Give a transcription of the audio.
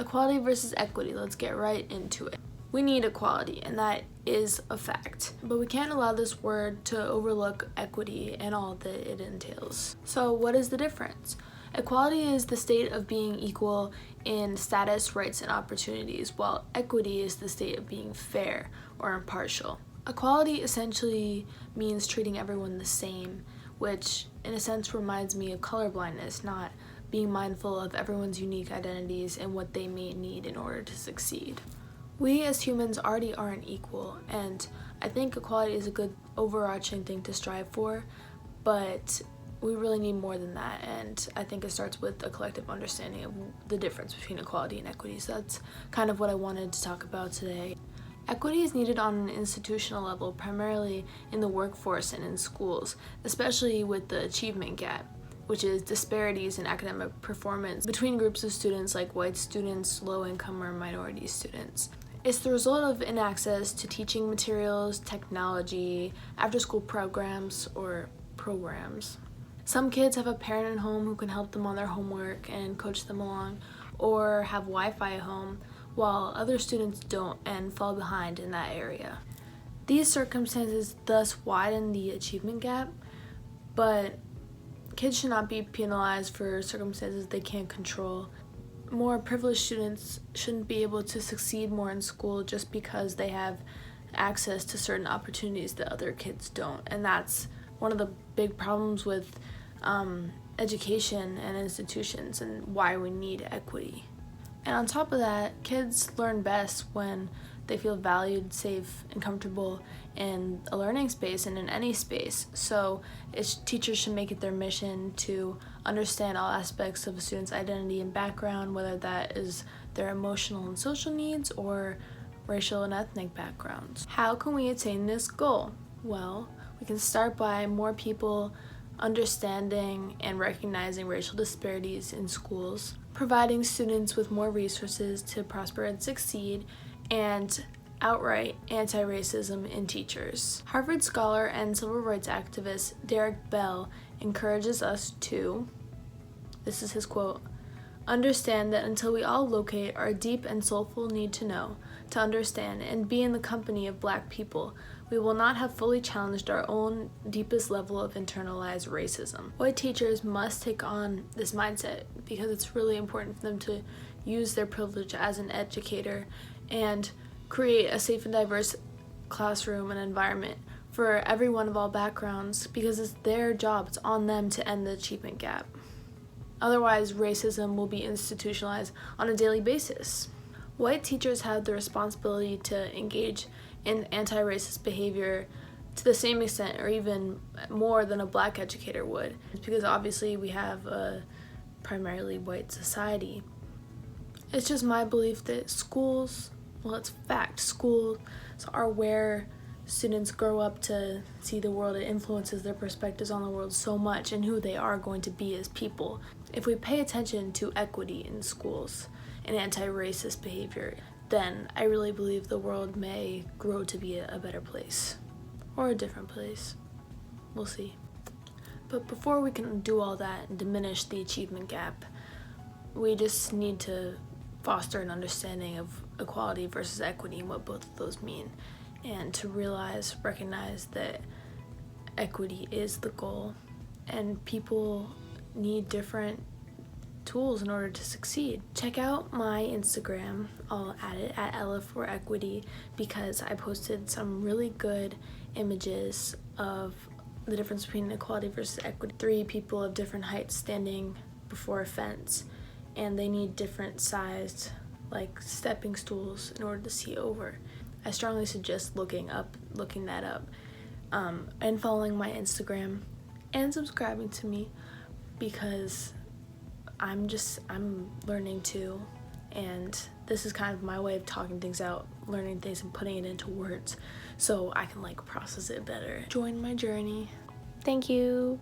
Equality versus equity, let's get right into it. We need equality, and that is a fact. But we can't allow this word to overlook equity and all that it entails. So what is the difference? Equality is the state of being equal in status, rights, and opportunities, while equity is the state of being fair or impartial. Equality essentially means treating everyone the same, which in a sense reminds me of colorblindness, not being mindful of everyone's unique identities and what they may need in order to succeed. We as humans already aren't equal, and I think equality is a good overarching thing to strive for, but we really need more than that, and I think it starts with a collective understanding of the difference between equality and equity. So that's kind of what I wanted to talk about today. Equity is needed on an institutional level, primarily in the workforce and in schools, especially with the achievement gap, which is disparities in academic performance between groups of students like white students, low-income, or minority students. It's the result of inaccess to teaching materials, technology, after-school programs. Some kids have a parent at home who can help them on their homework and coach them along, or have Wi-Fi at home, while other students don't and fall behind in that area. These circumstances thus widen the achievement gap, but kids should not be penalized for circumstances they can't control. More privileged students shouldn't be able to succeed more in school just because they have access to certain opportunities that other kids don't. And that's one of the big problems with education and institutions and why we need equity. And on top of that, kids learn best when they feel valued, safe, and comfortable in a learning space and in any space. So teachers should make it their mission to understand all aspects of a student's identity and background, whether that is their emotional and social needs or racial and ethnic backgrounds. How can we attain this goal? Well, we can start by more people understanding and recognizing racial disparities in schools, providing students with more resources to prosper and succeed, and outright anti-racism in teachers. Harvard scholar and civil rights activist Derek Bell encourages us to, this is his quote, "understand that until we all locate our deep and soulful need to know, to understand, and be in the company of Black people, we will not have fully challenged our own deepest level of internalized racism." White teachers must take on this mindset because it's really important for them to use their privilege as an educator and create a safe and diverse classroom and environment for everyone of all backgrounds, because it's their job, it's on them to end the achievement gap. Otherwise, racism will be institutionalized on a daily basis. White teachers have the responsibility to engage in anti-racist behavior to the same extent or even more than a Black educator would, because obviously we have a primarily white society. It's just my belief that schools, well, it's fact, schools are where students grow up to see the world. It influences their perspectives on the world so much and who they are going to be as people. If we pay attention to equity in schools and anti-racist behavior, then I really believe the world may grow to be a better place or a different place. We'll see. But before we can do all that and diminish the achievement gap, we just need to foster an understanding of equality versus equity and what both of those mean, and to recognize that equity is the goal and people need different tools in order to succeed. Check out my Instagram, I'll add it at Ella4Equity, because I posted some really good images of the difference between equality versus equity. 3 people of different heights standing before a fence, and they need different sized stepping stools in order to see over. I strongly suggest looking that up, and following my Instagram and subscribing to me, because I'm learning too, and this is kind of my way of talking things out, learning things and putting it into words so I can process it better. Join my journey. Thank you.